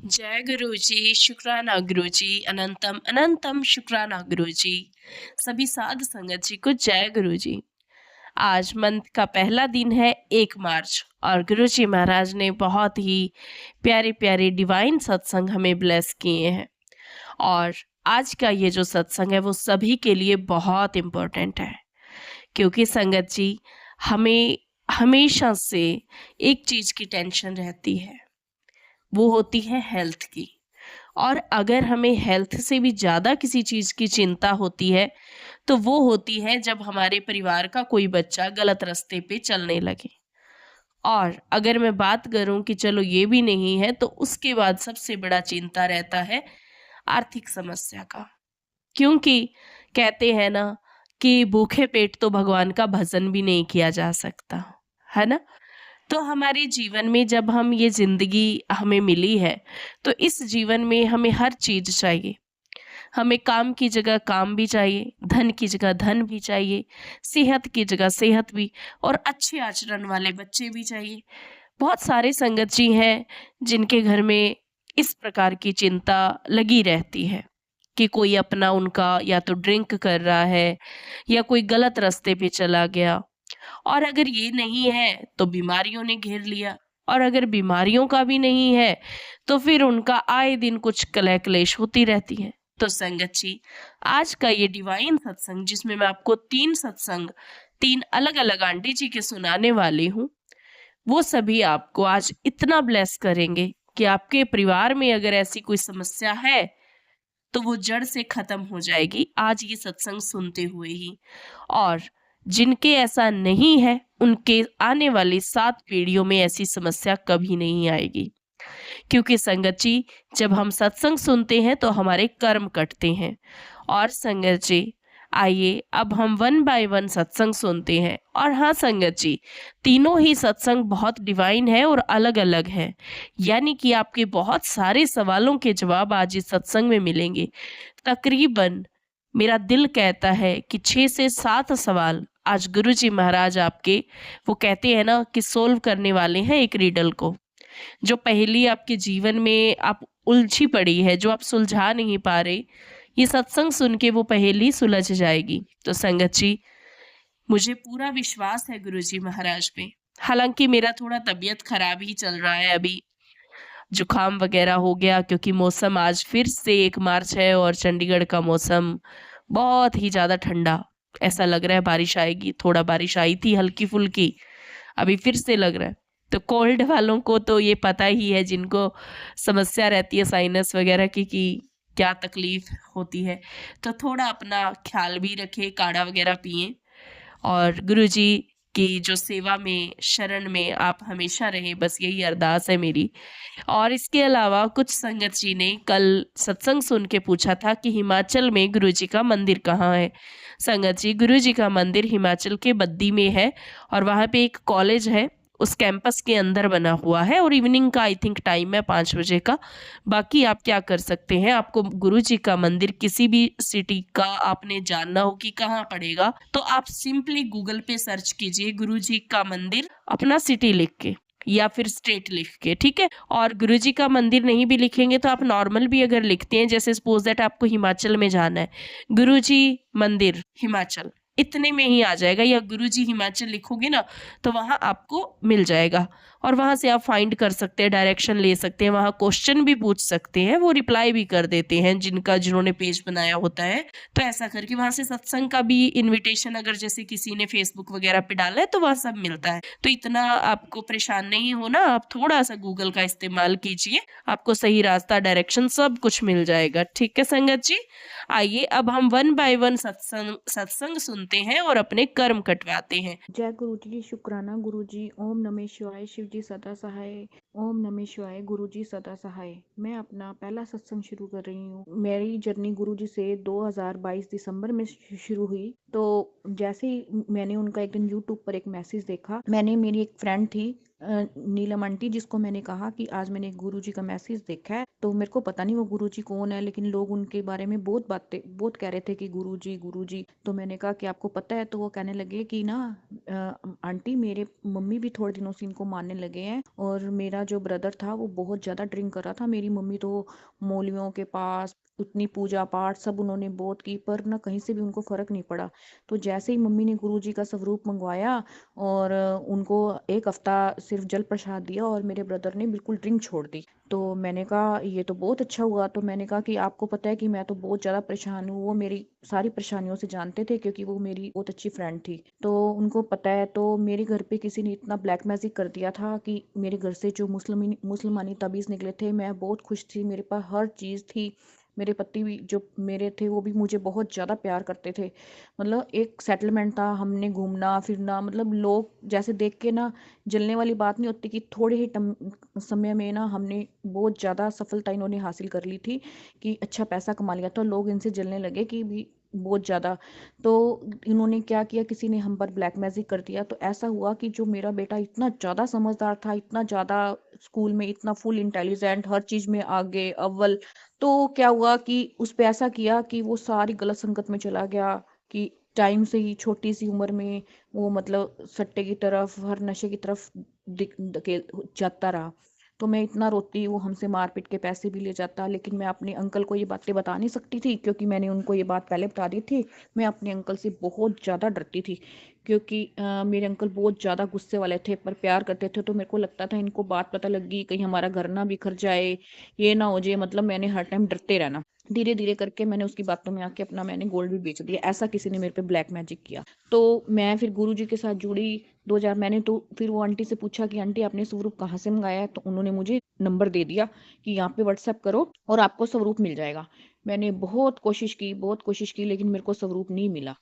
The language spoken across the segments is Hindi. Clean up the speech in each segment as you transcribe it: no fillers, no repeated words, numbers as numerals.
जय गुरुजी, शुक्राना गुरुजी, अनंतम अनंतम शुक्राना गुरुजी। सभी साध संगत जी को जय गुरुजी। आज मंथ का पहला दिन है 1 मार्च और गुरुजी महाराज ने बहुत ही प्यारे प्यारे डिवाइन सत्संग हमें ब्लेस किए हैं। और आज का ये जो सत्संग है वो सभी के लिए बहुत इम्पोर्टेंट है, क्योंकि संगत जी हमें हमेशा से एक चीज की टेंशन रहती है, वो होती है हेल्थ की। और अगर हमें हेल्थ से भी ज़्यादा किसी चीज़ की चिंता होती है तो वो होती है जब हमारे परिवार का कोई बच्चा गलत रास्ते पे चलने लगे। और अगर मैं बात करूं कि चलो ये भी नहीं है, तो उसके बाद सबसे बड़ा चिंता रहता है आर्थिक समस्या का। क्योंकि कहते हैं ना कि भूखे पेट तो भगवान का भजन भी नहीं किया जा सकता, है ना। तो हमारे जीवन में जब हम ये जिंदगी हमें मिली है, तो इस जीवन में हमें हर चीज चाहिए। हमें काम की जगह काम भी चाहिए, धन की जगह धन भी चाहिए, सेहत की जगह सेहत भी, और अच्छे आचरण वाले बच्चे भी चाहिए। बहुत सारे संगत जी हैं जिनके घर में इस प्रकार की चिंता लगी रहती है कि कोई अपना उनका या तो ड्रिंक कर रहा है या कोई गलत रास्ते पे चला गया। और अगर ये नहीं है तो बीमारियों ने घेर लिया, और अगर बीमारियों का भी नहीं है तो फिर उनका आए दिन कुछ कलह क्लेश होती रहती है। तो संगत जी, आज का ये डिवाइन सत्संग जिसमें मैं आपको 3 सत्संग 3 अलग अलग आंटी जी के सुनाने वाली हूँ, वो सभी आपको आज इतना ब्लेस करेंगे कि आपके परिवार में अगर ऐसी कोई समस्या है तो वो जड़ से खत्म हो जाएगी आज ये सत्संग सुनते हुए ही। और जिनके ऐसा नहीं है उनके आने वाली 7 पीढ़ियों में ऐसी समस्या कभी नहीं आएगी। क्योंकि संगत जी, जब हम सत्संग सुनते हैं तो हमारे कर्म कटते हैं। और संगत जी, आइए अब हम 1 बाय 1 सत्संग सुनते हैं। और हाँ संगत जी, तीनों ही सत्संग बहुत डिवाइन है और अलग अलग है, यानी कि आपके बहुत सारे सवालों के जवाब आज इस सत्संग में मिलेंगे। तकरीबन मेरा दिल कहता है कि 6 से 7 सवाल आज गुरुजी महाराज आपके, वो कहते हैं ना कि सोल्व करने वाले हैं एक रीडल को। जो पहेली आपके जीवन में आप उलझी पड़ी है, जो आप सुलझा नहीं पा रहे, ये सत्संग सुन के वो पहेली सुलझ जाएगी। तो संगत जी, मुझे पूरा विश्वास है गुरुजी महाराज पे। हालांकि मेरा थोड़ा तबीयत खराब ही चल रहा है अभी, जुकाम वगैरह हो गया, क्योंकि मौसम आज फिर से 1 मार्च है और चंडीगढ़ का मौसम बहुत ही ज्यादा ठंडा। ऐसा लग रहा है बारिश आएगी, थोड़ा बारिश आई थी हल्की फुल्की, अभी फिर से लग रहा है। तो कोल्ड वालों को तो ये पता ही है, जिनको समस्या रहती है साइनस वगैरह की कि क्या तकलीफ होती है। तो थोड़ा अपना ख्याल भी रखें, काढ़ा वगैरह पिए, और गुरुजी की जो सेवा में शरण में आप हमेशा रहें, बस यही अरदास है मेरी। और इसके अलावा कुछ संगत जी ने कल सत्संग सुन के पूछा था कि हिमाचल में गुरुजी का मंदिर कहाँ है। संगत जी, गुरुजी का मंदिर हिमाचल के बद्दी में है, और वहाँ पे एक कॉलेज है, उस कैंपस के अंदर बना हुआ है, और इवनिंग का आई थिंक टाइम है 5 बजे का। बाकी आप क्या कर सकते हैं, आपको गुरुजी का मंदिर किसी भी सिटी का आपने जानना हो कि कहाँ पड़ेगा, तो आप सिंपली गूगल पे सर्च कीजिए गुरुजी का मंदिर, अपना सिटी लिख के या फिर स्टेट लिख के, ठीक है। और गुरुजी का मंदिर नहीं भी लिखेंगे तो आप नॉर्मल भी अगर लिखते हैं, जैसे सपोज दैट आपको हिमाचल में जाना है, गुरुजी मंदिर हिमाचल, इतने में ही आ जाएगा, या गुरुजी हिमाचल लिखोगे ना तो वहां आपको मिल जाएगा। और वहां से आप फाइंड कर सकते हैं, डायरेक्शन ले सकते हैं, वहां क्वेश्चन भी पूछ सकते हैं, वो रिप्लाई भी कर देते हैं जिन्होंने पेज बनाया होता है। तो ऐसा करके वहां से सत्संग का भी इनविटेशन अगर जैसे किसी ने फेसबुक वगैरह पे डाला है तो वह सब मिलता है। तो इतना आपको परेशान नहीं होना, आप थोड़ा सा गूगल का इस्तेमाल कीजिए, आपको सही रास्ता डायरेक्शन सब कुछ मिल जाएगा, ठीक है संगत जी। आइए अब हम 1 बाय 1 सत्संग सत्संग सुनते हैं और अपने कर्म कटवाते हैं। जय गुरु जी, शुक्राना गुरु जी। ओम नमः शिवाय, शिव जी सदा सहाय। ओम नमः शिवाय, गुरु जी सदा सहाय। मैं अपना पहला सत्संग शुरू कर रही हूँ। मेरी जर्नी गुरु जी से 2022 दिसंबर में शुरू हुई। तो जैसे ही मैंने उनका एक दिन यूट्यूब पर एक मैसेज देखा, मैंने, मेरी एक फ्रेंड थी नीलम आंटी, जिसको मैंने कहा कि आज मैंने गुरुजी का मैसेज देखा है, तो मेरे को पता नहीं वो गुरुजी कौन है, लेकिन लोग उनके बारे में बहुत बातें बहुत कह रहे थे कि गुरुजी गुरुजी। तो मैंने कहा कि आपको पता है? तो वो कहने लगे कि ना आंटी, मेरे मम्मी भी थोड़े दिनों से इनको मानने लगे हैं, और मेरा जो ब्रदर था वो बहुत ज़्यादा ड्रिंक कर रहा था। मेरी मम्मी तो मौलवियों के पास उतनी पूजा पाठ सब उन्होंने बहुत की, पर ना कहीं से भी उनको फ़र्क नहीं पड़ा। तो जैसे ही मम्मी ने गुरुजी का स्वरूप मंगवाया और उनको एक हफ्ता सिर्फ जल प्रसाद दिया, और मेरे ब्रदर ने बिल्कुल ड्रिंक छोड़ दी। तो मैंने कहा ये तो बहुत अच्छा हुआ। तो मैंने कहा कि आपको पता है कि मैं तो बहुत ज़्यादा परेशान हूँ। वो मेरी सारी परेशानियों से जानते थे, क्योंकि वो मेरी बहुत अच्छी फ्रेंड थी, तो उनको पता है। तो मेरे घर पे किसी ने इतना ब्लैक मैजिक कर दिया था कि मेरे घर से जो मुसलमानी तबीज़ निकले थे, मैं बहुत खुश थी, मेरे पास हर चीज़ थी। मेरे पति भी जो मेरे थे वो भी मुझे बहुत ज़्यादा प्यार करते थे। मतलब एक सेटलमेंट था, हमने घूमना फिरना, मतलब लोग जैसे देख के ना जलने वाली बात नहीं होती कि थोड़े ही समय में ना हमने बहुत ज़्यादा सफलता इन्होंने हासिल कर ली थी, कि अच्छा पैसा कमा लिया। तो लोग इनसे जलने लगे कि भी बहुत ज़्यादा। तो इन्होंने क्या किया, किसी ने हम पर ब्लैक मैजिक कर दिया। तो ऐसा हुआ कि जो मेरा बेटा इतना ज़्यादा समझदार था, इतना ज़्यादा स्कूल में इतना फुल इंटेलिजेंट, हर चीज़ में आगे अव्वल, तो क्या हुआ कि उस पे ऐसा किया कि वो सारी गलत संगत में चला गया, कि टाइम से ही छोटी सी उम्र में वो मतलब सट्टे की तरफ, हर नशे की तरफ धकेल जाता रहा। तो मैं इतना रोती, वो हमसे मार पीट के पैसे भी ले जाता, लेकिन मैं अपने अंकल को ये बातें बता नहीं सकती थी, क्योंकि मैंने उनको ये बात पहले बता दी थी। मैं अपने अंकल से बहुत ज़्यादा डरती थी, क्योंकि मेरे अंकल बहुत ज़्यादा गुस्से वाले थे, पर प्यार करते थे। तो मेरे को लगता था इनको बात पता लग गई, कहीं हमारा घर ना बिखर जाए, ये ना हो जाए। मतलब मैंने हर टाइम डरते रहना। धीरे धीरे करके मैंने उसकी बातों में आके अपना मैंने गोल्ड भी बेच दिया। ऐसा किसी ने मेरे पे ब्लैक मैजिक किया। तो मैं फिर गुरुजी के साथ जुड़ी 2000। मैंने तो फिर वो आंटी से पूछा कि आंटी, आपने स्वरूप कहाँ से मंगाया है? तो उन्होंने मुझे नंबर दे दिया कि यहाँ पे व्हाट्सएप करो और आपको स्वरूप मिल जाएगा। मैंने बहुत कोशिश की, लेकिन मेरे को स्वरूप नहीं मिला।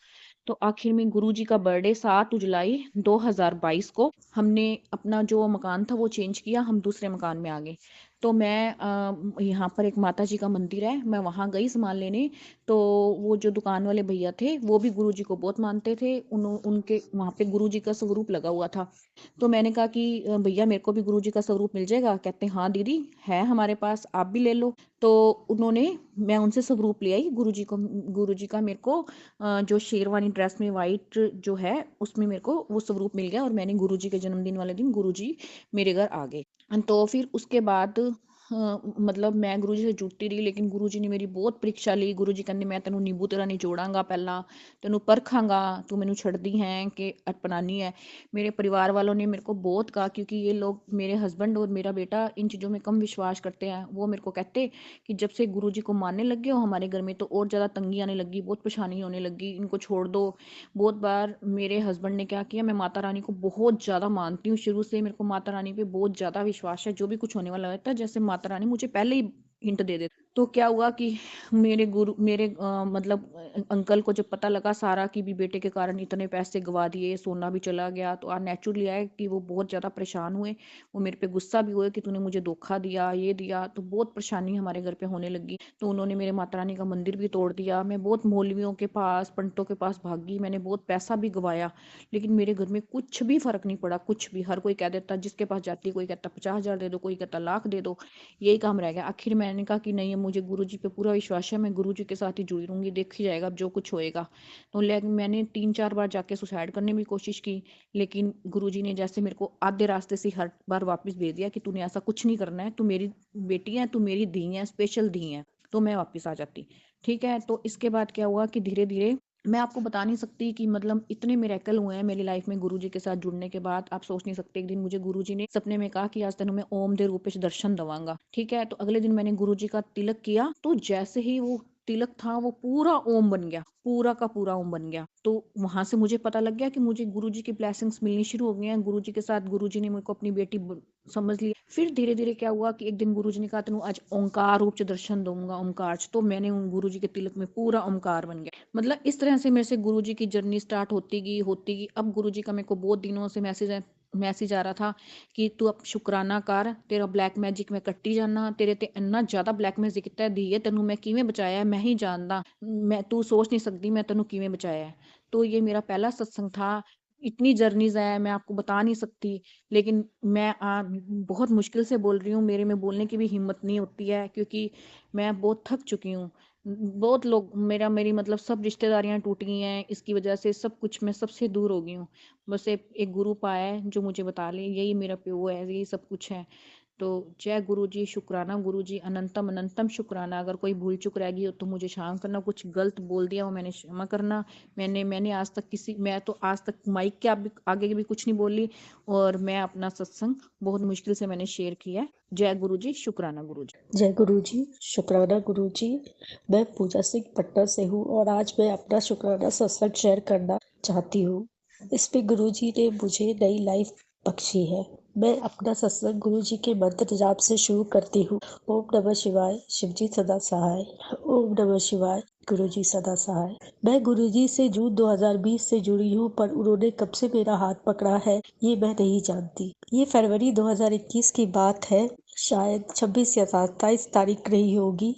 तो आखिर में गुरुजी का बर्थडे 7 जुलाई 2022 को हमने अपना जो मकान था वो चेंज किया, हम दूसरे मकान में आ गए। तो मैं यहाँ पर एक माता जी का मंदिर है, मैं वहाँ गई सामान लेने। तो वो जो दुकान वाले भैया थे वो भी गुरुजी को बहुत मानते थे, उनके वहाँ पे गुरुजी का स्वरूप लगा हुआ था। तो मैंने कहा कि भैया, मेरे को भी गुरुजी का स्वरूप मिल जाएगा? कहते हैं हाँ दीदी, है हमारे पास, आप भी ले लो। तो उन्होंने मैं उनसे स्वरूप ले आई गुरुजी का। मेरे को जो शेरवानी ड्रेस में वाइट जो है उसमें मेरे को वो स्वरूप मिल गया, और मैंने गुरुजी के जन्मदिन वाले दिन गुरुजी मेरे घर आ गए। तो फिर उसके बाद मतलब मैं गुरुजी से जुड़ती रही, लेकिन गुरुजी ने मेरी बहुत परीक्षा ली। गुरुजी कहते मैं तेनों नींबू तरह नहीं जोड़ांगा, पहला तेनों परखांगा, तू मैनू छड़दी है कि अपनानी है। मेरे परिवार वालों ने मेरे को बहुत कहा, क्योंकि ये लोग, मेरे हस्बैंड और मेरा बेटा, इन चीज़ों में कम विश्वास करते हैं। वो मेरे को कहते कि जब से गुरुजी को मानने लग गए हो हमारे घर में, तो और ज़्यादा तंगी आने लगी, बहुत परेशानी होने लगी, इनको छोड़ दो। बहुत बार मेरे हस्बैंड ने क्या किया, मैं माता रानी को बहुत ज़्यादा मानती हूँ, शुरू से मेरे को माता रानी पे बहुत ज़्यादा विश्वास है। जो भी कुछ होने वाला होता है, जैसे माता रानी मुझे पहले ही हिंट दे देती। तो क्या हुआ कि मेरे मतलब अंकल को जब पता लगा सारा, कि भी बेटे के कारण इतने पैसे गवा दिए, सोना भी चला गया, तो नेचुरली आया कि वो बहुत ज़्यादा परेशान हुए। वो मेरे पे गुस्सा भी हुए कि तूने मुझे धोखा दिया, ये दिया। तो बहुत परेशानी हमारे घर पे होने लगी। तो उन्होंने मेरे माता रानी का मंदिर भी तोड़ दिया। मैं बहुत मौलवियों के पास, पंडितों के पास भागी, मैंने बहुत पैसा भी गवाया, लेकिन मेरे घर में कुछ भी फर्क नहीं पड़ा, कुछ भी। हर कोई कह देता, जिसके पास जाती, कोई कहता 50,000 दे दो, कोई कहता लाख दे दो, यही काम रह गया। आखिर मैंने कहा कि नहीं, मुझे गुरुजी पे पूरा विश्वास है, मैं गुरुजी के साथ ही जुड़ी रहूंगी, देखी जाएगा अब जो कुछ होएगा। तो लेकिन मैंने 3-4 बार जाके सुसाइड करने की कोशिश की, लेकिन गुरुजी ने जैसे मेरे को आधे रास्ते से हर बार वापस भेज दिया कि तूने ऐसा कुछ नहीं करना है, तू मेरी बेटी है, तू मेरी धी है, स्पेशल धी है। तो मैं वापस आ जाती। ठीक है, तो इसके बाद क्या हुआ कि धीरे धीरे, मैं आपको बता नहीं सकती कि मतलब इतने मिरेकल हुए हैं मेरी लाइफ में गुरुजी के साथ जुड़ने के बाद, आप सोच नहीं सकते। एक दिन मुझे गुरुजी ने सपने में कहा कि आज तेनों मैं ओम दे रूप में दर्शन दवांगा। ठीक है, तो अगले दिन मैंने गुरुजी का तिलक किया, तो जैसे ही वो तिलक था वो पूरा ओम बन गया, पूरा का पूरा ओम बन गया। तो वहां से मुझे पता लग गया कि मुझे गुरुजी की ब्लेसिंग्स मिलनी शुरू हो गई हैं। गुरुजी के साथ गुरुजी ने मेरे को अपनी बेटी समझ लिया। फिर धीरे धीरे क्या हुआ कि एक दिन गुरुजी ने कहा, तेनों आज ओंकार रूप से दर्शन दूंगा, ओंकार। तो मैंने उन गुरुजी के तिलक में पूरा ओंकार बन गया। मतलब इस तरह से मेरे से गुरुजी की जर्नी स्टार्ट होती गई। अब गुरुजी का मेरे को बहुत दिनों से मैसेज आ रहा था कि तू अब शुकराना कर, तेरा ब्लैक मैजिक मैं कट्टी जाना, तेरे ते इन्ना ज्यादा ब्लैक मैजिक किता है, धीए तेनू मैं किवें बचाया है मैं ही जानदा, मैं तू सोच नहीं सकती मैं तेनू किवें बचाया है। तो ये मेरा पहला सत्संग था। इतनी जर्नीज है, मैं आपको बता नहीं सकती। लेकिन मैं बहुत मुश्किल से बोल रही हूँ, मेरे में बोलने की भी हिम्मत नहीं होती है, क्योंकि मैं बहुत थक चुकी हूँ। बहुत लोग मेरी मतलब सब रिश्तेदारियां टूट गई हैं इसकी वजह से, सब कुछ मैं सबसे दूर हो गई हूँ। बस एक गुरु पाया है जो मुझे बता ले यही मेरा प्यो है, यही सब कुछ है। तो जय गुरु जी, शुक्राना गुरु जी, अनंतम अनंतम शुक्राना। अगर कोई भूल चूक रह गई हो तो मुझे क्षमा करना, कुछ गलत बोल दिया हो मैंने क्षमा करना। मैंने आज तक मैं तो आज तक माइक के आगे भी कुछ नहीं बोली, और मैं अपना सत्संग बहुत मुश्किल से मैंने शेयर किया है। जय गुरु जी, शुक्राना गुरु जी। जय गुरु जी, शुक्राना गुरु जी। मैं पूजा सिंह पटना से हूँ और आज मैं अपना शुक्राना सत्संग शेयर करना चाहती हूँ। इसमें गुरु जी ने मुझे नई लाइफ बख्शी है। मैं अपना सत्संग गुरु जी के मंत्र जाप से शुरू करती हूँ। ओम नमः शिवाय, शिवजी सदा सहाय। ओम नमः शिवाय, गुरु जी सदा सहाय। मैं गुरु जी से जून 2020 से जुड़ी हूँ, पर उन्होंने कब से मेरा हाथ पकड़ा है ये मैं नहीं जानती। ये फरवरी 2021 की बात है, शायद 26 या 27 तारीख रही होगी।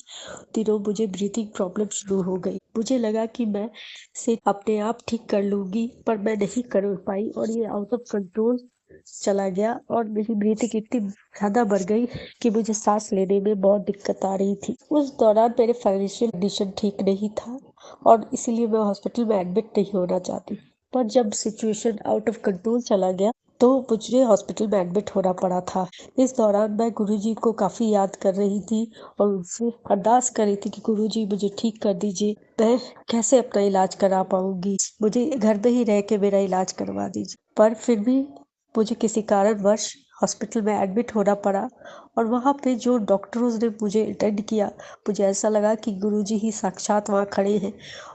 दिनों मुझे ब्रीथिंग प्रॉब्लम शुरू हो गई। मुझे लगा कि मैं से अपने आप ठीक कर लूंगी, पर मैं नहीं कर पाई और ये आउट ऑफ कंट्रोल चला गया और मेरी ब्रीथिंग इतनी ज्यादा बढ़ गई कि मुझे सांस लेने में बहुत दिक्कत आ रही थी। उस दौरान मेरे फाइनेंशियल कंडीशन ठीक नहीं था और इसीलिए मैं हॉस्पिटल में एडमिट नहीं होना चाहती। पर जब सिचुएशन आउट ऑफ कंट्रोल चला गया तो मुझे हॉस्पिटल में एडमिट होना पड़ा था। इस दौरान मैं गुरुजी को काफी याद कर रही थी और उनसे अरदास कर रही थी कि गुरुजी मुझे ठीक कर दीजिए, मैं कैसे अपना इलाज करा पाऊंगी, मुझे घर में ही रह के मेरा इलाज करवा दीजिए। पर फिर भी मुझे किसी कारणवश हॉस्पिटल में एडमिट होना पड़ा और वहाँ पे जो डॉक्टरों ने मुझे अटेंड किया, मुझे ऐसा लगा कि गुरुजी ही साक्षात वहाँ खड़े हैं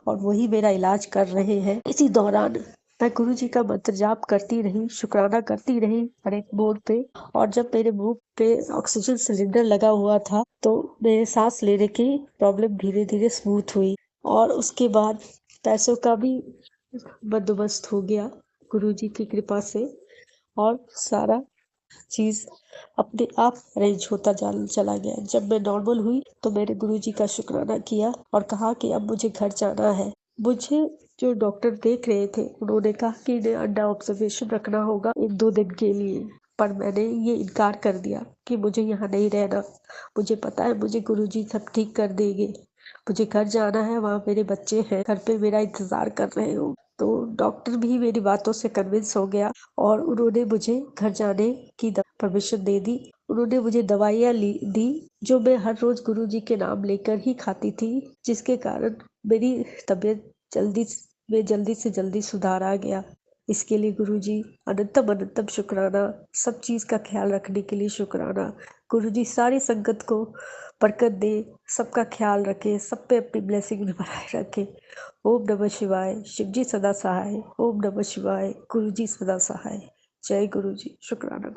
और वही मेरा इलाज कर रहे हैं। इसी दौरान मैं गुरुजी का मंत्र जाप करती रही, शुक्राना करती रही हर एक मोड़ पे। और जब मेरे मुंह पे ऑक्सीजन सिलेंडर लगा हुआ था तो मेरे सांस लेने की प्रॉब्लम धीरे धीरे स्मूथ हुई और उसके बाद पैसों का भी बंदोबस्त हो गया गुरुजी की कृपा से और सारा चीज अपने आप अरेंज होता चला गया। जब मैं नॉर्मल हुई तो मैंने गुरुजी का शुक्राना किया और कहा कि अब मुझे घर जाना है। मुझे जो डॉक्टर देख रहे थे उन्होंने कहा कि इन्हें अंडर ऑब्जर्वेशन रखना होगा 1-2 दिन के लिए, पर मैंने ये इनकार कर दिया कि मुझे यहाँ नहीं रहना। मुझे पता है मुझे गुरुजी सब ठीक कर देंगे, मुझे घर जाना है, वहाँ मेरे बच्चे हैं, घर पे मेरा इंतजार कर रहे हो। तो डॉक्टर भी मेरी बातों से कन्विंस हो गया और उन्होंने मुझे घर जाने की परमिशन दे दी। उन्होंने मुझे दवाइयाँ दी जो मैं हर रोज गुरुजी के नाम लेकर ही खाती थी, जिसके कारण मेरी तबीयत जल्दी से जल्दी सुधार आ गया। इसके लिए गुरुजी अनंतम अनंतम शुक्राना। सब चीज का ख्याल रखने के लिए शुक्राना। गुरुजी सारी संगत को बरकत दे, सबका ख्याल रखे, सब पे अपनी ब्लेसिंग बनाए रखे। ओम नमः शिवाय, शिवजी सदा सहाय। ओम नमः शिवाय, गुरुजी सदा सहाय। जय गुरुजी, शुक्राना।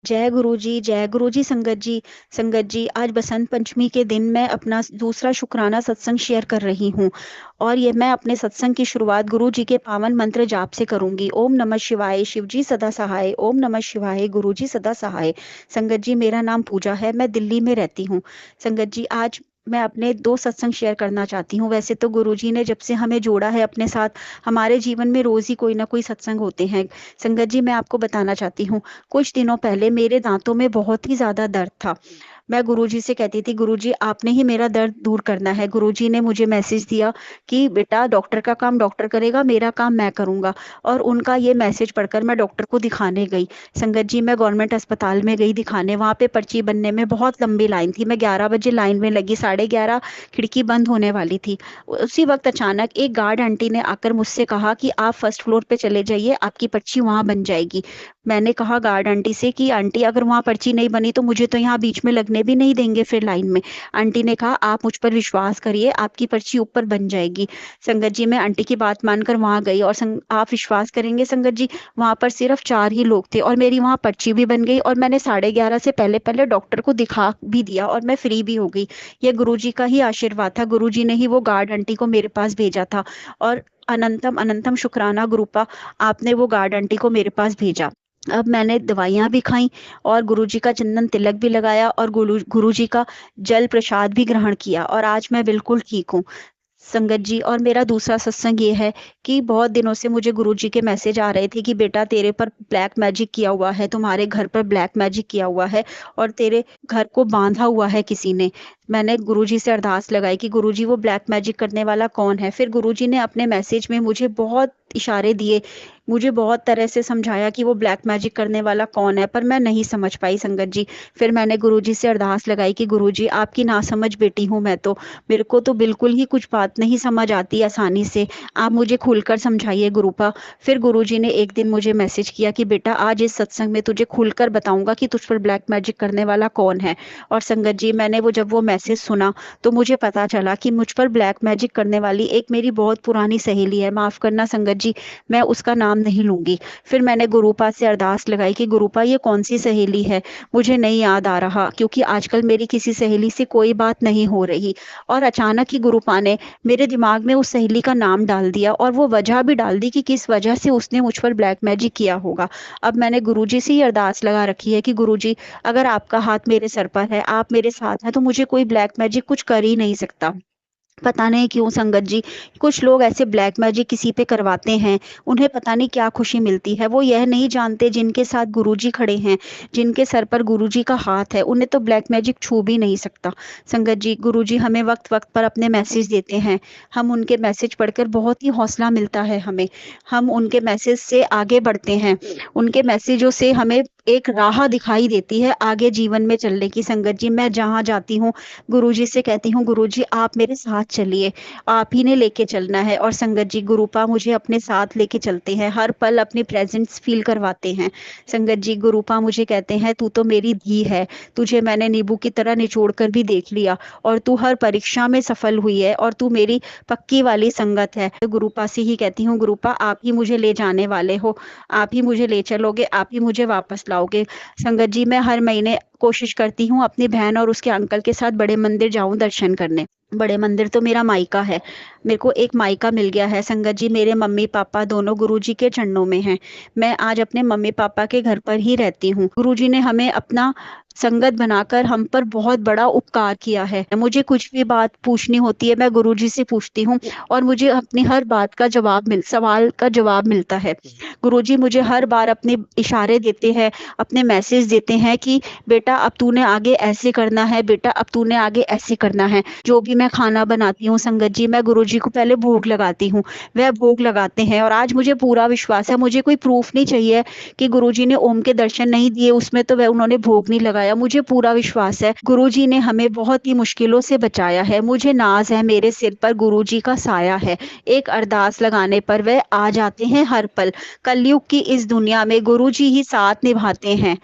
जय गुरु जी, जय गुरु जी। संगत जी, आज बसंत पंचमी के दिन मैं अपना दूसरा शुक्राना सत्संग शेयर कर रही हूँ और ये मैं अपने सत्संग की शुरुआत गुरु जी के पावन मंत्र जाप से करूंगी। ओम नमः शिवाय, शिवजी सदा सहाय। ओम नमः शिवाय, गुरु जी सदा सहाय। संगत जी, मेरा नाम पूजा है, मैं दिल्ली में रहती हूँ। संगत जी, आज मैं अपने 2 सत्संग शेयर करना चाहती हूँ। वैसे तो गुरुजी ने जब से हमें जोड़ा है अपने साथ, हमारे जीवन में रोज ही कोई ना कोई सत्संग होते हैं। संगत जी, मैं आपको बताना चाहती हूँ, कुछ दिनों पहले मेरे दांतों में बहुत ही ज्यादा दर्द था। मैं गुरुजी से कहती थी, गुरुजी आपने ही मेरा दर्द दूर करना है। गुरुजी ने मुझे मैसेज दिया कि बेटा डॉक्टर का काम डॉक्टर करेगा, मेरा काम मैं करूंगा। और उनका ये मैसेज पढ़कर मैं डॉक्टर को दिखाने गई। संगत जी, मैं गवर्नमेंट अस्पताल में गई दिखाने। वहां पे पर्ची बनने में बहुत लंबी लाइन थी। मैं 11 बजे लाइन में लगी, 11:30 खिड़की बंद होने वाली थी। उसी वक्त अचानक एक गार्ड आंटी ने आकर मुझसे कहा कि आप फर्स्ट फ्लोर पे चले जाइए, आपकी पर्ची वहां बन जाएगी। मैंने कहा गार्ड आंटी से कि आंटी अगर वहां पर्ची नहीं बनी तो मुझे तो यहाँ बीच में लगने भी नहीं देंगे फिर लाइन में। आंटी ने कहा आप मुझ पर विश्वास करिए, आपकी पर्ची ऊपर बन जाएगी। संगत जी, मैं आंटी की बात मानकर वहां गई और आप विश्वास करेंगे संगत जी, वहां पर सिर्फ 4 ही लोग थे और मेरी वहां पर्ची भी बन गई और मैंने 11:30 से पहले पहले डॉक्टर को दिखा भी दिया और मैं फ्री भी हो गई। ये गुरुजी का ही आशीर्वाद था, गुरुजी ने ही वो गार्ड आंटी को मेरे पास भेजा था और अनंतम अनंतम शुक्राना गुरुपा, आपने वो गार्ड आंटी को मेरे पास भेजा। अब मैंने दवाइयां भी खाई और गुरुजी का चंदन तिलक भी लगाया और गुरुजी का जल प्रसाद भी ग्रहण किया और आज मैं बिल्कुल ठीक हूँ। संगत जी, और मेरा दूसरा सत्संग ये है कि बहुत दिनों से मुझे गुरुजी के मैसेज आ रहे थे कि बेटा तेरे पर ब्लैक मैजिक किया हुआ है, तुम्हारे घर पर ब्लैक मैजिक किया हुआ है और तेरे घर को बांधा हुआ है किसी ने। मैंने गुरुजी से अरदास लगाई कि गुरुजी वो ब्लैक मैजिक करने वाला कौन है। फिर गुरुजी ने अपने मैसेज में मुझे बहुत इशारे दिए, मुझे बहुत तरह से समझाया कि वो ब्लैक मैजिक करने वाला कौन है, पर मैं नहीं समझ पाई संगत जी। फिर मैंने गुरुजी से अरदास लगाई कि गुरुजी आपकी नासमझ बेटी हूँ मैं तो, मेरे को तो बिल्कुल ही कुछ बात नहीं समझ आती आसानी से, आप मुझे खुलकर समझाइए गुरुपा। फिर गुरुजी ने एक दिन मुझे मैसेज किया कि बेटा आज इस सत्संग में तुझे खुलकर बताऊंगा कि तुझ पर ब्लैक मैजिक करने वाला कौन है। और संगत जी मैंने जब वो मैसेज सुना तो मुझे पता चला कि मुझ पर ब्लैक मैजिक करने वाली एक मेरी बहुत पुरानी सहेली है। माफ करना संगत जी, मैं उसका नाम नहीं लूंगी। फिर मैंने गुरुपा से अरदास लगाई कि गुरुपा ये कौन सी सहेली है, मुझे नहीं याद आ रहा, क्योंकि आजकल मेरी किसी सहेली से कोई बात नहीं हो रही। और अचानक ही गुरुपा ने मेरे दिमाग में उस सहेली का नाम डाल दिया और वो वजह भी डाल दी कि किस वजह से उसने मुझ पर ब्लैक मैजिक किया होगा। अब मैंने गुरुजी से ही अरदास लगा रखी है कि गुरुजी अगर आपका हाथ मेरे सर पर है, आप मेरे साथ हैं, तो मुझे कोई ब्लैक मैजिक कुछ कर ही नहीं सकता। पता नहीं क्यों संगत जी, कुछ लोग ऐसे ब्लैक मैजिक किसी पे करवाते हैं, उन्हें पता नहीं क्या खुशी मिलती है। वो यह नहीं जानते जिनके साथ गुरुजी खड़े हैं, जिनके सर पर गुरुजी का हाथ है, उन्हें तो ब्लैक मैजिक छू भी नहीं सकता। संगत जी गुरुजी हमें वक्त वक्त पर अपने मैसेज देते हैं, हम उनके मैसेज पढ़कर बहुत ही हौसला मिलता है हमें, हम उनके मैसेज से आगे बढ़ते हैं, उनके मैसेजों से हमें एक राह दिखाई देती है आगे जीवन में चलने की। संगत जी मैं जहाँ जाती हूँ गुरुजी से कहती हूँ गुरुजी आप मेरे साथ चलिए, आप ही ने लेके चलना है। और संगत जी गुरुपा मुझे अपने साथ लेके चलते हैं, हर पल अपनी प्रेजेंस फील करवाते हैं। संगत जी गुरुपा मुझे कहते हैं तू तो मेरी धी है, तुझे मैंने नींबू की तरह निचोड़ कर भी देख लिया और तू हर परीक्षा में सफल हुई है और तू मेरी पक्की वाली संगत है। तो गुरुपा से ही कहती हूँ गुरुपा आप ही मुझे ले जाने वाले हो, आप ही मुझे ले चलोगे, आप ही मुझे वापस लाओगे। संगत जी मैं हर महीने कोशिश करती हूँ अपनी बहन और उसके अंकल के साथ बड़े मंदिर जाऊं दर्शन करने। बड़े मंदिर तो मेरा मायका है, मेरे को एक मायका मिल गया है संगत जी। मेरे मम्मी पापा दोनों गुरुजी के चरणों में हैं, मैं आज अपने मम्मी पापा के घर पर ही रहती हूँ। गुरुजी ने हमें अपना संगत बनाकर हम पर बहुत बड़ा उपकार किया है। मुझे कुछ भी बात पूछनी होती है मैं गुरुजी से पूछती हूँ और मुझे अपनी हर बात का सवाल का जवाब मिलता है। गुरुजी मुझे हर बार अपने इशारे देते हैं, अपने मैसेज देते हैं कि बेटा अब तूने आगे ऐसे करना है, बेटा अब तूने आगे ऐसे करना है। जो भी मैं खाना बनाती हूँ संगत जी मैं गुरुजी को पहले भोग लगाती हूँ, वह भोग लगाते हैं और आज मुझे पूरा विश्वास है, मुझे कोई प्रूफ नहीं चाहिए कि गुरुजी ने ओम के दर्शन नहीं दिए उसमें तो वह उन्होंने भोग नहीं लगाया। मुझे पूरा विश्वास है गुरुजी ने हमें बहुत ही मुश्किलों से बचाया है, मुझे नाज है मेरे सिर पर गुरुजी का साया है। एक अरदास लगाने पर वह आ जाते हैं हर पल। कलयुग की इस दुनिया में गुरुजी ही साथ निभाते हैं,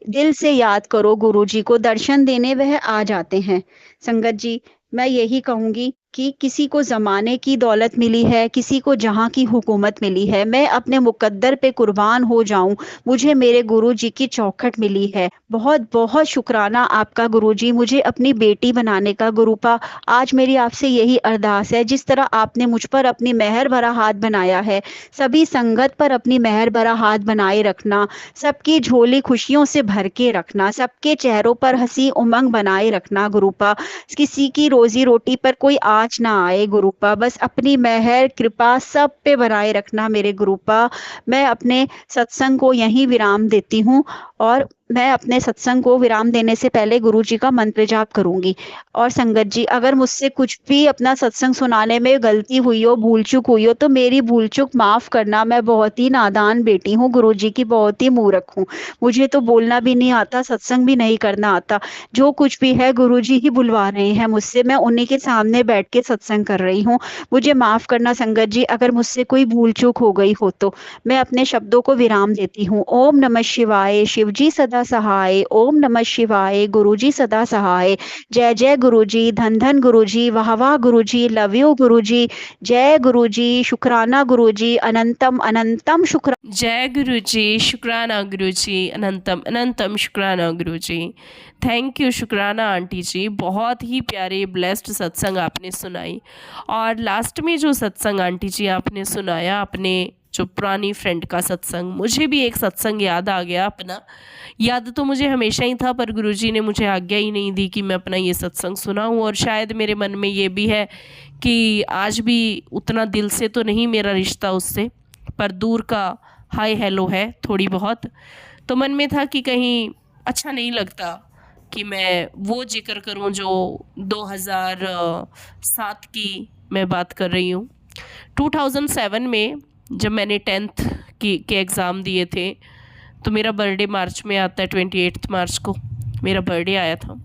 दिल से याद करो गुरुजी को, दर्शन देने वह आ जाते हैं। संगत जी मैं यही कहूंगी कि किसी को जमाने की दौलत मिली है, किसी को जहां की हुकूमत मिली है, मैं अपने मुकद्दर पे कुर्बान हो जाऊं, मुझे मेरे गुरुजी की चौखट मिली है। बहुत बहुत शुक्राना आपका गुरुजी मुझे अपनी बेटी बनाने का। गुरुपा आज मेरी आपसे यही अरदास है, जिस तरह आपने मुझ पर अपनी मेहर भरा हाथ बनाया है, सभी संगत पर अपनी मेहर भरा हाथ बनाए रखना, सबकी झोली खुशियों से भर के रखना, सबके चेहरों पर हंसी उमंग बनाए रखना गुरुपा। किसी की रोजी रोटी पर कोई आँच ना आए गुरुपा, बस अपनी मेहर कृपा सब पे बनाए रखना मेरे गुरुपा। मैं अपने सत्संग को यहीं विराम देती हूँ और मैं अपने सत्संग को विराम देने से पहले गुरुजी का मंत्र जाप करूंगी। और संगत जी अगर मुझसे कुछ भी अपना सत्संग सुनाने में गलती हुई हो, भूल चूक हुई हो, तो मेरी भूल चूक माफ करना। मैं बहुत ही नादान बेटी हूँ, गुरुजी की बहुत ही मूर्ख हूँ, मुझे तो बोलना भी नहीं आता, सत्संग भी नहीं करना आता। जो कुछ भी है गुरुजी ही बुलवा रहे हैं मुझसे, मैं उन्हीं के सामने बैठ के सत्संग कर रही हूँ। मुझे माफ करना संगत जी अगर मुझसे कोई भूल चूक हो गई हो तो। मैं अपने शब्दों को विराम देती हूँ। ओम नमः शिवाय, शिवजी सदा सहाय। ओम नमः शिवाय, गुरुजी सदा सहाय। जय जय गुरुजी, धन धन गुरुजी, वाह वाह गुरुजी, लव यू गुरुजी, जय गुरुजी, शुक्राना गुरुजी, अनंतम अनंतम शुक्र। जय गुरुजी, शुक्राना गुरुजी, अनंतम अनंतम शुक्राना गुरुजी। थैंक यू शुक्राना आंटी जी, बहुत ही प्यारे ब्लेस्ड सत्संग आपने सुनाई। और लास्ट में जो सत्संग आंटी जी आपने सुनाया अपने जो पुरानी फ्रेंड का सत्संग। मुझे भी एक सत्संग याद आ गया अपना, याद तो मुझे हमेशा ही था, पर गुरुजी ने मुझे आज्ञा ही नहीं दी कि मैं अपना ये सत्संग सुनाऊं। और शायद मेरे मन में ये भी है कि आज भी उतना दिल से तो नहीं मेरा रिश्ता उससे, पर दूर का हाय हेलो है थोड़ी बहुत। तो मन में था कि कहीं अच्छा नहीं लगता कि मैं वो जिक्र करूं जो 2007 की मैं बात कर रही हूँ। 2007 में जब मैंने 10th के एग्ज़ाम दिए थे, तो मेरा बर्थडे मार्च में आता है, 28 मार्च को मेरा बर्थडे आया था।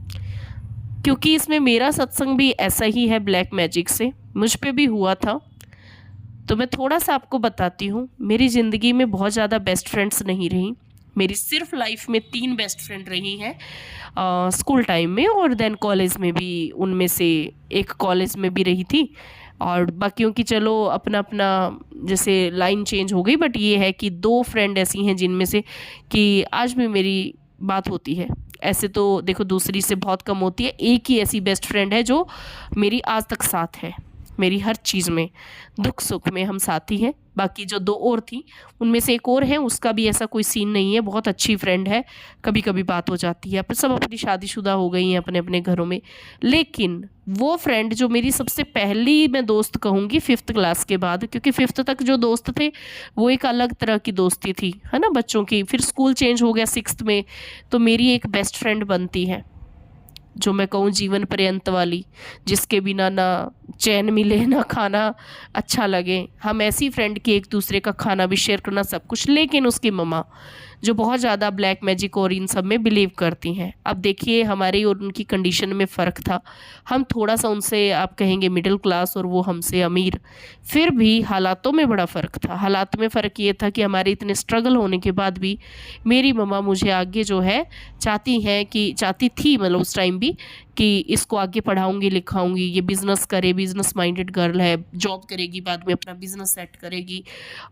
क्योंकि इसमें मेरा सत्संग भी ऐसा ही है, ब्लैक मैजिक से मुझ पे भी हुआ था। तो मैं थोड़ा सा आपको बताती हूँ। मेरी ज़िंदगी में बहुत ज़्यादा बेस्ट फ्रेंड्स नहीं रही, मेरी सिर्फ लाइफ में 3 बेस्ट फ्रेंड रही हैं स्कूल टाइम में, और देन कॉलेज में भी उनमें से एक कॉलेज में भी रही थी, और बाकियों की चलो अपना अपना जैसे लाइन चेंज हो गई। बट ये है कि 2 फ्रेंड ऐसी हैं जिनमें से कि आज भी मेरी बात होती है। ऐसे तो देखो दूसरी से बहुत कम होती है, एक ही ऐसी बेस्ट फ्रेंड है जो मेरी आज तक साथ है, मेरी हर चीज़ में, दुख सुख में हम साथी हैं। बाकी जो 2 और थी उनमें से एक और है, उसका भी ऐसा कोई सीन नहीं है, बहुत अच्छी फ्रेंड है, कभी कभी बात हो जाती है। पर सब अपनी शादीशुदा हो गई हैं अपने अपने घरों में। लेकिन वो फ्रेंड जो मेरी सबसे पहली मैं दोस्त कहूँगी 5th क्लास के बाद, क्योंकि 5th तक जो दोस्त थे वो एक अलग तरह की दोस्ती थी, है ना, बच्चों की। फिर स्कूल चेंज हो गया 6th में, तो मेरी एक बेस्ट फ्रेंड बनती है जो मैं कहूँ जीवन पर्यंत वाली, जिसके बिना ना चैन मिले ना खाना अच्छा लगे। हम ऐसी फ्रेंड की एक दूसरे का खाना भी शेयर करना सब कुछ। लेकिन उसकी मम्मा जो बहुत ज़्यादा ब्लैक मैजिक और इन सब में बिलीव करती हैं। अब देखिए हमारी और उनकी कंडीशन में फ़र्क था, हम थोड़ा सा उनसे आप कहेंगे मिडिल क्लास और वो हमसे अमीर, फिर भी हालातों में बड़ा फ़र्क था। हालात में फ़र्क ये था कि हमारे इतने स्ट्रगल होने के बाद भी मेरी मम्मा मुझे आगे जो है चाहती थी, मतलब उस टाइम भी, कि इसको आगे पढ़ाऊंगी लिखाऊंगी, ये बिज़नेस करे, बिज़नेस माइंडेड गर्ल है, जॉब करेगी, बाद में अपना बिज़नेस सेट करेगी,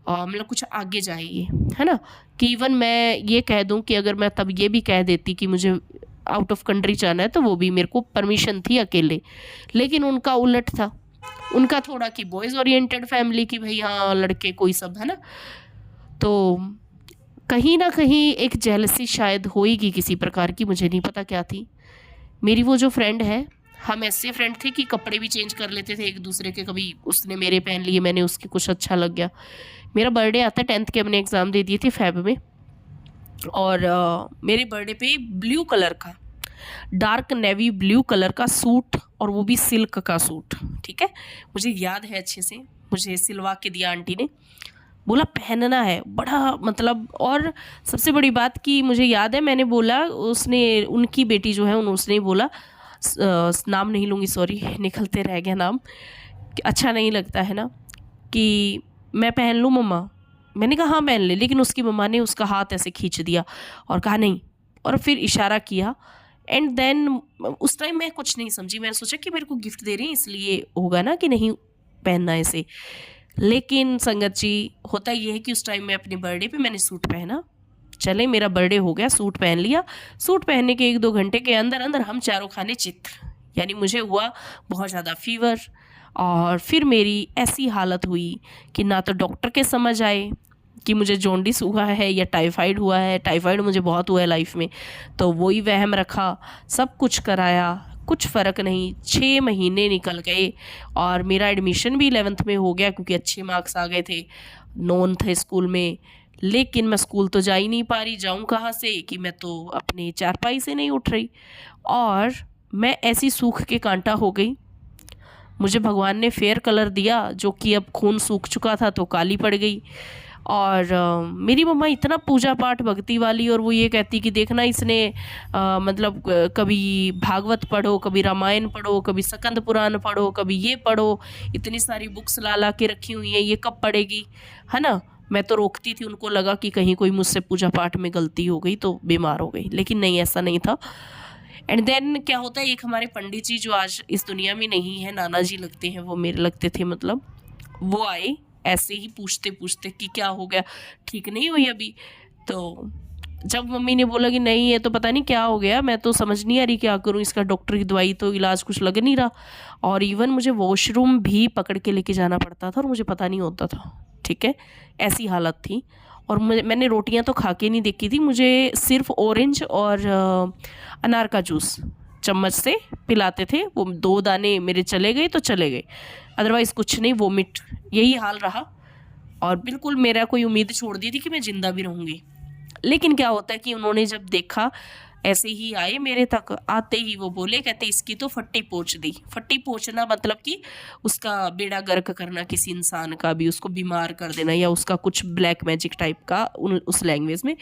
मतलब कुछ आगे जाएगी, है ना। कि इवन मैं ये कह दूं कि अगर मैं तब ये भी कह देती कि मुझे आउट ऑफ कंट्री जाना है, तो वो भी मेरे को परमिशन थी अकेले। लेकिन उनका उलट था, उनका थोड़ा कि बॉयज़ ओरिएंटेड फैमिली की, भाई हाँ लड़के कोई सब, है ना। तो कहीं ना कहीं एक जेलसी शायद होएगी किसी प्रकार की, मुझे नहीं पता क्या थी। मेरी वो जो फ्रेंड है, हम ऐसे फ्रेंड थे कि कपड़े भी चेंज कर लेते थे एक दूसरे के, कभी उसने मेरे पहन लिए, मैंने उसके, कुछ अच्छा लग गया। मेरा बर्थडे आता है 10th के, हमने एग्ज़ाम दे दिए थे फेब में, और मेरे बर्थडे पे ब्लू कलर का, डार्क नेवी ब्लू कलर का सूट, और वो भी सिल्क का सूट, ठीक है, मुझे याद है अच्छे से, मुझे सिलवा के दिया आंटी ने, बोला पहनना है, बड़ा मतलब। और सबसे बड़ी बात कि मुझे याद है मैंने बोला, उसने, उनकी बेटी जो है उसने बोला, नाम नहीं लूँगी सॉरी, निकलते रह गया नाम, कि अच्छा नहीं लगता है ना कि मैं पहन लूँ मम्मा। मैंने कहा हाँ पहन ले, लेकिन उसकी मम्मा ने उसका हाथ ऐसे खींच दिया और कहा नहीं, और फिर इशारा किया। एंड देन उस टाइम मैं कुछ नहीं समझी, मैंने सोचा कि मेरे को गिफ्ट दे रही हैं इसलिए होगा ना कि नहीं पहनना ऐसे। लेकिन संगत जी होता ये है कि उस टाइम में अपने बर्थडे पे मैंने सूट पहना, चले मेरा बर्थडे हो गया, सूट पहन लिया। सूट पहनने के 1-2 घंटे के अंदर अंदर हम चारों खाने चित्र, यानी मुझे हुआ बहुत ज़्यादा फीवर, और फिर मेरी ऐसी हालत हुई कि ना तो डॉक्टर के समझ आए कि मुझे जॉन्डिस हुआ है या टाइफाइड हुआ है। टाइफाइड मुझे बहुत हुआ है लाइफ में, तो वही वहम रखा, सब कुछ कराया, कुछ फ़र्क नहीं। 6 महीने निकल गए और मेरा एडमिशन भी 11th में हो गया क्योंकि अच्छे मार्क्स आ गए थे, नोन थे स्कूल में। लेकिन मैं स्कूल तो जा ही नहीं पा रही, जाऊँ कहाँ से, कि मैं तो अपने चारपाई से नहीं उठ रही, और मैं ऐसी सूख के कांटा हो गई। मुझे भगवान ने फेयर कलर दिया, जो कि अब खून सूख चुका था तो काली पड़ गई। और मेरी मम्मा इतना पूजा पाठ भक्ति वाली, और वो ये कहती कि देखना इसने मतलब कभी भागवत पढ़ो, कभी रामायण पढ़ो, कभी स्कंद पुराण पढ़ो, कभी ये पढ़ो, इतनी सारी बुक्स ला के रखी हुई हैं, ये कब पढ़ेगी, है ना। मैं तो रोकती थी, उनको लगा कि कहीं कोई मुझसे पूजा पाठ में गलती हो गई तो बीमार हो गई, लेकिन नहीं, ऐसा नहीं था। एंड देन क्या होता है, एक हमारे पंडित जी जो आज इस दुनिया में नहीं है, नाना जी लगते हैं, वो मेरे लगते थे, मतलब वो आए ऐसे ही पूछते पूछते कि क्या हो गया, ठीक नहीं हुई अभी। तो जब मम्मी ने बोला कि नहीं ये तो पता नहीं क्या हो गया, मैं तो समझ नहीं आ रही क्या करूं, इसका डॉक्टर की दवाई तो इलाज कुछ लग नहीं रहा, और इवन मुझे वॉशरूम भी पकड़ के लेके जाना पड़ता था और मुझे पता नहीं होता था, ठीक है, ऐसी हालत थी। और मैंने रोटियां तो खा के नहीं देखी थी, मुझे सिर्फ ऑरेंज और अनार का जूस चम्मच से पिलाते थे, वो 2 दाने मेरे चले गए तो चले गए, अदरवाइज़ कुछ नहीं, वोमिट, यही हाल रहा। और बिल्कुल मेरा कोई उम्मीद छोड़ दी थी कि मैं ज़िंदा भी रहूँगी। लेकिन क्या होता है कि उन्होंने जब देखा, ऐसे ही आए मेरे तक, आते ही वो बोले, कहते इसकी तो फट्टी पोंछ दी। फट्टी पोंछना मतलब कि उसका बेड़ा गर्क करना, किसी इंसान का भी उसको बीमार कर देना, या उसका कुछ ब्लैक मैजिक टाइप का उस लैंग्वेज में।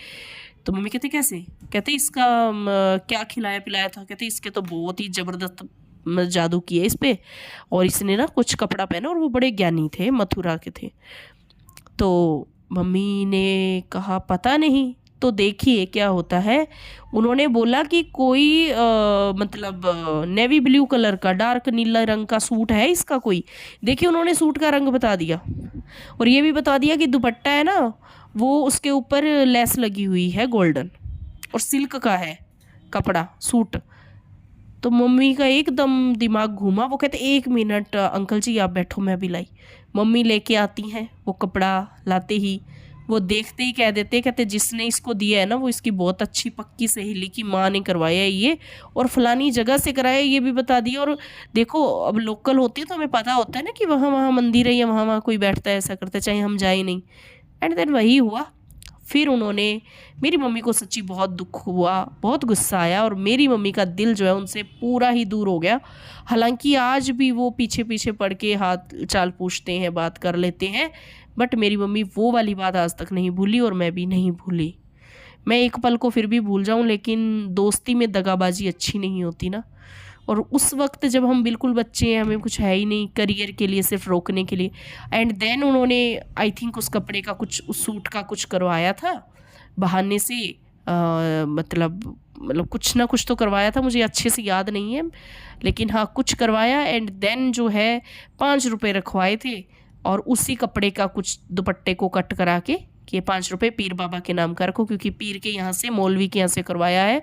तो मम्मी कहते कैसे, कहते इसका क्या खिलाया पिलाया था, कहते इसके तो बहुत ही ज़बरदस्त जादू किए इस पे, और इसने ना कुछ कपड़ा पहना, और वो बड़े ज्ञानी थे, मथुरा के थे। तो मम्मी ने कहा पता नहीं, तो देखिए क्या होता है। उन्होंने बोला कि कोई मतलब नेवी ब्लू कलर का, डार्क नीला रंग का सूट है इसका कोई। देखिए उन्होंने सूट का रंग बता दिया, और ये भी बता दिया कि दुपट्टा है ना, वो उसके ऊपर लेस लगी हुई है गोल्डन, और सिल्क का है कपड़ा सूट। तो मम्मी का एकदम दिमाग घूमा, वो कहते 1 मिनट अंकल जी आप बैठो, मैं भी लाई। मम्मी लेके आती हैं वो कपड़ा, लाते ही वो देखते ही कह देते, कहते जिसने इसको दिया है ना वो इसकी बहुत अच्छी पक्की सहेली की माँ ने करवाया है ये, और फलानी जगह से कराया, ये भी बता दिया। और देखो अब लोकल होती है तो हमें पता होता है ना कि वहाँ वहाँ मंदिर है, या वहाँ वहाँ कोई बैठता है, ऐसा करता है, चाहे हम जाए नहीं। एंड देन वही हुआ। फिर उन्होंने, मेरी मम्मी को सच्ची बहुत दुख हुआ, बहुत गुस्सा आया, और मेरी मम्मी का दिल जो है उनसे पूरा ही दूर हो गया। हालांकि आज भी वो पीछे पीछे पड़ के हाथ चाल पूछते हैं, बात कर लेते हैं, बट मेरी मम्मी वो वाली बात आज तक नहीं भूली, और मैं भी नहीं भूली। मैं एक पल को फिर भी भूल जाऊं, लेकिन दोस्ती में दगाबाजी अच्छी नहीं होती ना। और उस वक्त जब हम बिल्कुल बच्चे हैं, हमें कुछ है ही नहीं करियर के लिए, सिर्फ रोकने के लिए। एंड देन उन्होंने आई थिंक उस कपड़े का कुछ, उस सूट का कुछ करवाया था बहाने से, मतलब कुछ ना कुछ तो करवाया था, मुझे अच्छे से याद नहीं है, लेकिन हाँ कुछ करवाया। एंड देन जो है 5 रुपये रखवाए थे, और उसी कपड़े का कुछ दुपट्टे को कट करा के कि 5 रुपये पीर बाबा के नाम का रखो, क्योंकि पीर के यहाँ से, मौलवी के यहाँ से करवाया है।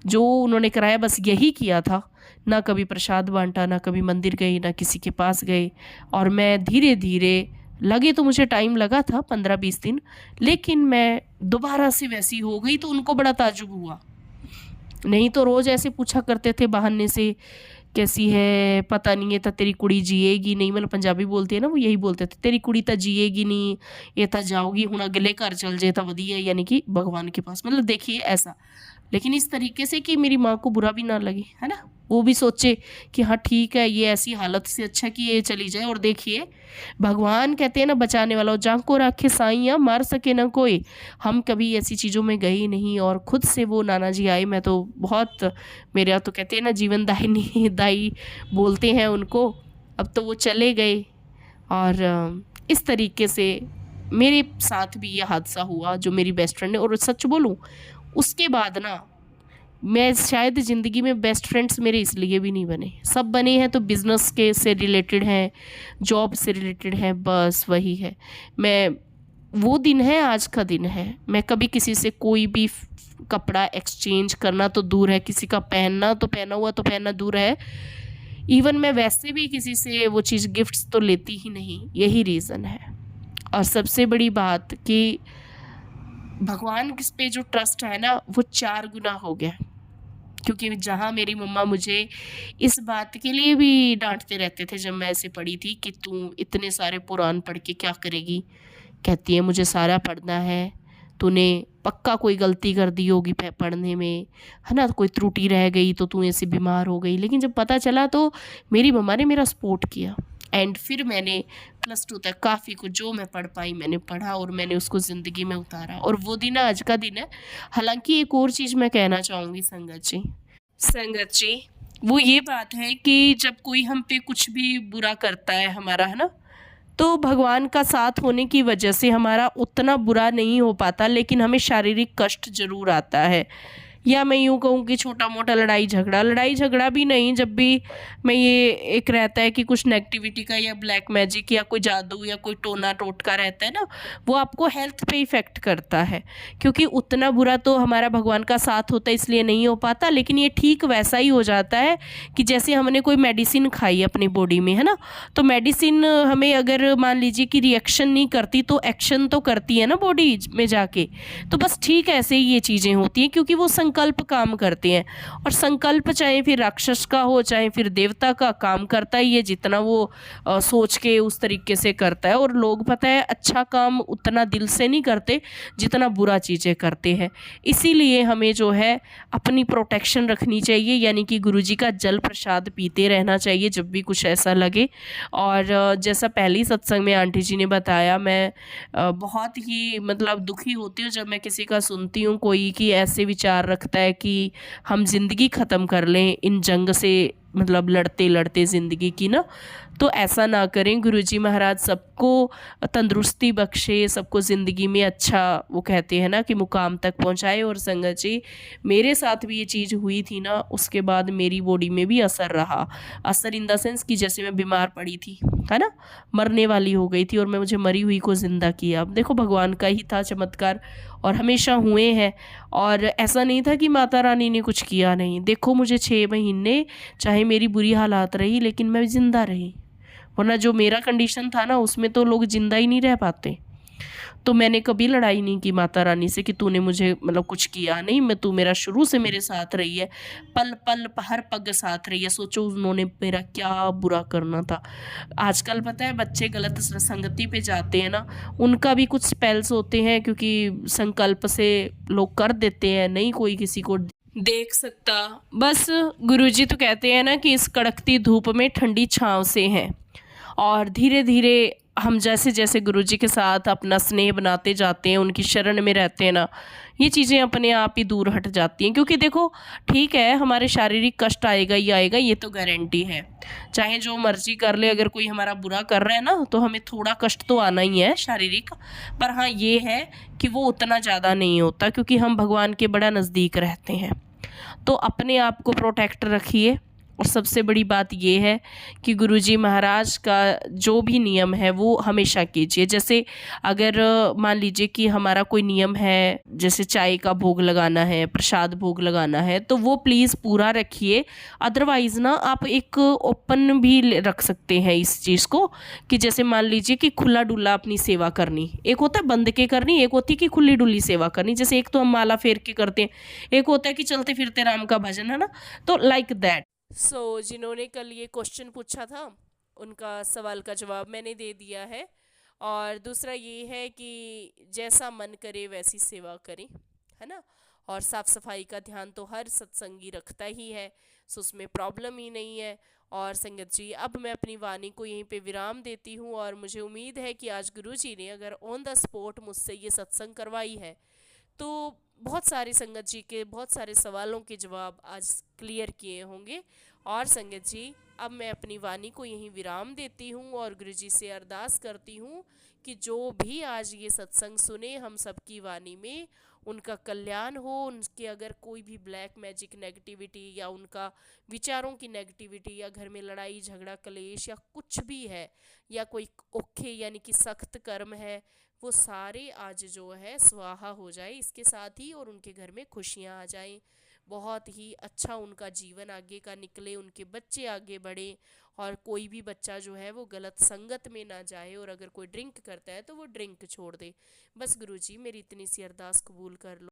जो उन्होंने कराया बस यही किया था, ना कभी प्रसाद बांटा, ना कभी मंदिर गई, ना किसी के पास गए। और मैं धीरे धीरे, लगे तो मुझे टाइम लगा था 15-20 दिन, लेकिन मैं दोबारा से वैसी हो गई। तो उनको बड़ा ताज्जुब हुआ, नहीं तो रोज़ ऐसे पूछा करते थे बहाने से, कैसी है, पता नहीं है तो तेरी कुड़ी जिएगी नहीं, मतलब पंजाबी बोलते हैं ना, वो यही बोलते थे, तेरी कुड़ी तो जिएगी नहीं, ये तो जाओगी हुण अगले घर चल जाए तो वधिया, यानी कि भगवान के पास, मतलब देखिए ऐसा। लेकिन इस तरीके से कि मेरी माँ को बुरा भी ना लगे, है ना, वो भी सोचे कि हाँ ठीक है, ये ऐसी हालत से अच्छा कि ये चली जाए। और देखिए भगवान कहते हैं ना, बचाने वाला जान को राखे साइया, मार सके ना कोई। हम कभी ऐसी चीज़ों में गए नहीं, और खुद से वो नाना जी आए, मैं तो बहुत, मेरा तो कहते हैं ना जीवन दायिनी दाई बोलते हैं उनको, अब तो वो चले गए। और इस तरीके से मेरे साथ भी ये हादसा हुआ, जो मेरी बेस्ट फ्रेंड ने। और सच बोलूँ, उसके बाद ना मैं शायद ज़िंदगी में बेस्ट फ्रेंड्स मेरे इसलिए भी नहीं बने, सब बने हैं तो बिज़नेस के से रिलेटेड हैं, जॉब से रिलेटेड हैं, बस वही है। मैं, वो दिन है, आज का दिन है, मैं कभी किसी से कोई भी कपड़ा एक्सचेंज करना तो दूर है, किसी का पहनना तो पहना हुआ तो पहनना दूर है, इवन मैं वैसे भी किसी से वो चीज़ गिफ्ट्स तो लेती ही नहीं, यही रीज़न है। और सबसे बड़ी बात कि भगवान किस पे जो ट्रस्ट है ना, वो 4 गुना हो गया। क्योंकि जहाँ मेरी मम्मा मुझे इस बात के लिए भी डांटते रहते थे जब मैं ऐसे पढ़ी थी कि तू इतने सारे पुराण पढ़ के क्या करेगी, कहती है मुझे सारा पढ़ना है, तूने पक्का कोई गलती कर दी होगी पढ़ने में, है ना, कोई त्रुटि रह गई तो तू ऐसे बीमार हो गई। लेकिन जब पता चला तो मेरी मम्मा ने मेरा सपोर्ट किया, एंड फिर मैंने +2 तक काफ़ी कुछ जो मैं पढ़ पाई मैंने पढ़ा, और मैंने उसको ज़िंदगी में उतारा, और वो दिन आज का दिन है। हालांकि एक और चीज़ मैं कहना चाहूँगी संगत जी, वो ये बात है कि जब कोई हम पे कुछ भी बुरा करता है हमारा, है ना, तो भगवान का साथ होने की वजह से हमारा उतना बुरा नहीं हो पाता, लेकिन हमें शारीरिक कष्ट ज़रूर आता है। या मैं यूँ कहूँ कि छोटा मोटा लड़ाई झगड़ा भी नहीं, जब भी मैं ये एक रहता है कि कुछ नेगेटिविटी का या ब्लैक मैजिक या कोई जादू या कोई टोना टोटका रहता है ना, वो आपको हेल्थ पे इफ़ेक्ट करता है, क्योंकि उतना बुरा तो हमारा भगवान का साथ होता है इसलिए नहीं हो पाता। लेकिन ये ठीक वैसा ही हो जाता है कि जैसे हमने कोई मेडिसिन खाई अपनी बॉडी में, है ना, तो मेडिसिन हमें अगर मान लीजिए कि रिएक्शन नहीं करती तो एक्शन तो करती है ना बॉडी में जाके। तो बस ठीक ऐसे ही ये चीज़ें होती हैं, क्योंकि वो संकल्प काम करते हैं, और संकल्प चाहे फिर राक्षस का हो चाहे फिर देवता का, काम करता ही है जितना वो सोच के उस तरीके से करता है। और लोग पता है अच्छा काम उतना दिल से नहीं करते जितना बुरा चीज़ें करते हैं। इसीलिए हमें जो है अपनी प्रोटेक्शन रखनी चाहिए, यानी कि गुरुजी का जल प्रसाद पीते रहना चाहिए जब भी कुछ ऐसा लगे। और जैसा पहली सत्संग में आंटी जी ने बताया, मैं बहुत ही मतलब दुखी होती हूँ जब मैं किसी का सुनती हूँ कोई कि ऐसे विचार रखता है कि हम ज़िंदगी ख़त्म कर लें इन जंग से, मतलब लड़ते लड़ते ज़िंदगी की ना। तो ऐसा ना करें। गुरुजी महाराज सबको तंदुरुस्ती बख्शे, सबको ज़िंदगी में अच्छा, वो कहते हैं ना कि मुकाम तक पहुंचाए। और संगत जी, मेरे साथ भी ये चीज़ हुई थी ना, उसके बाद मेरी बॉडी में भी असर रहा। असर इन द सेंस कि जैसे मैं बीमार पड़ी थी, है ना, मरने वाली हो गई थी, और मैं मुझे मरी हुई को ज़िंदा किया। अब देखो भगवान का ही था चमत्कार, और हमेशा हुए हैं। और ऐसा नहीं था कि माता रानी ने कुछ किया नहीं। देखो मुझे 6 महीने चाहे मेरी बुरी हालात रही, लेकिन मैं ज़िंदा रही, वरना जो मेरा कंडीशन था ना उसमें तो लोग ज़िंदा ही नहीं रह पाते। तो मैंने कभी लड़ाई नहीं की माता रानी से कि तूने मुझे मतलब कुछ किया नहीं, मैं, तू मेरा शुरू से मेरे साथ रही है, पल पल हर पग साथ रही है। सोचो उन्होंने मेरा क्या बुरा करना था। आजकल पता है बच्चे गलत संगति पे जाते हैं ना, उनका भी कुछ स्पेल्स होते हैं, क्योंकि संकल्प से लोग कर देते हैं, नहीं कोई किसी को देख सकता। बस गुरुजी तो कहते हैं ना कि इस कड़कती धूप में ठंडी छांव से हैं। और धीरे धीरे हम जैसे जैसे गुरुजी के साथ अपना स्नेह बनाते जाते हैं, उनकी शरण में रहते हैं ना, ये चीज़ें अपने आप ही दूर हट जाती हैं। क्योंकि देखो ठीक है, हमारे शारीरिक कष्ट आएगा ही आएगा, ये तो गारंटी है। चाहे जो मर्जी कर ले, अगर कोई हमारा बुरा कर रहा है ना, तो हमें थोड़ा कष्ट तो आना ही है शारीरिक। पर हाँ ये है कि वो उतना ज़्यादा नहीं होता, क्योंकि हम भगवान के बड़ा नज़दीक रहते हैं। तो अपने आप को प्रोटेक्ट रखिए। और सबसे बड़ी बात ये है कि गुरुजी महाराज का जो भी नियम है वो हमेशा कीजिए। जैसे अगर मान लीजिए कि हमारा कोई नियम है, जैसे चाय का भोग लगाना है, प्रसाद भोग लगाना है, तो वो प्लीज़ पूरा रखिए। अदरवाइज़ ना आप एक ओपन भी रख सकते हैं इस चीज़ को, कि जैसे मान लीजिए कि खुला डुल्ला अपनी सेवा करनी, एक होता है बंद के करनी, एक होती है कि खुली डुल्ली सेवा करनी। जैसे एक तो हम माला फेर के करते हैं, एक होता है कि चलते फिरते राम का भजन, है ना, तो लाइक दैट। जिन्होंने कल ये क्वेश्चन पूछा था, उनका सवाल का जवाब मैंने दे दिया है। और दूसरा ये है कि जैसा मन करे वैसी सेवा करें, है ना। और साफ सफाई का ध्यान तो हर सत्संगी रखता ही है, सो उसमें प्रॉब्लम ही नहीं है। और संगत जी, अब मैं अपनी वाणी को यहीं पे विराम देती हूँ। और मुझे उम्मीद है कि आज गुरुजी ने अगर ऑन द स्पॉट मुझसे ये सत्संग करवाई है, तो बहुत सारे संगत जी के बहुत सारे सवालों के जवाब आज क्लियर किए होंगे। और संगत जी, अब मैं अपनी वाणी को यहीं विराम देती हूँ और गुरुजी से अरदास करती हूँ कि जो भी आज ये सत्संग सुने, हम सबकी वाणी में उनका कल्याण हो। उनके अगर कोई भी ब्लैक मैजिक नेगेटिविटी या उनका विचारों की नेगेटिविटी या घर में लड़ाई झगड़ा कलेश या कुछ भी है, या कोई ओखे यानी कि सख्त कर्म है, वो सारे आज जो है स्वाहा हो जाए इसके साथ ही, और उनके घर में खुशियाँ आ जाएं। बहुत ही अच्छा उनका जीवन आगे का निकले, उनके बच्चे आगे बढ़े, और कोई भी बच्चा जो है वो गलत संगत में ना जाए। और अगर कोई ड्रिंक करता है तो वो ड्रिंक छोड़ दे। बस गुरुजी, मेरी इतनी सी अरदास कबूल कर लो।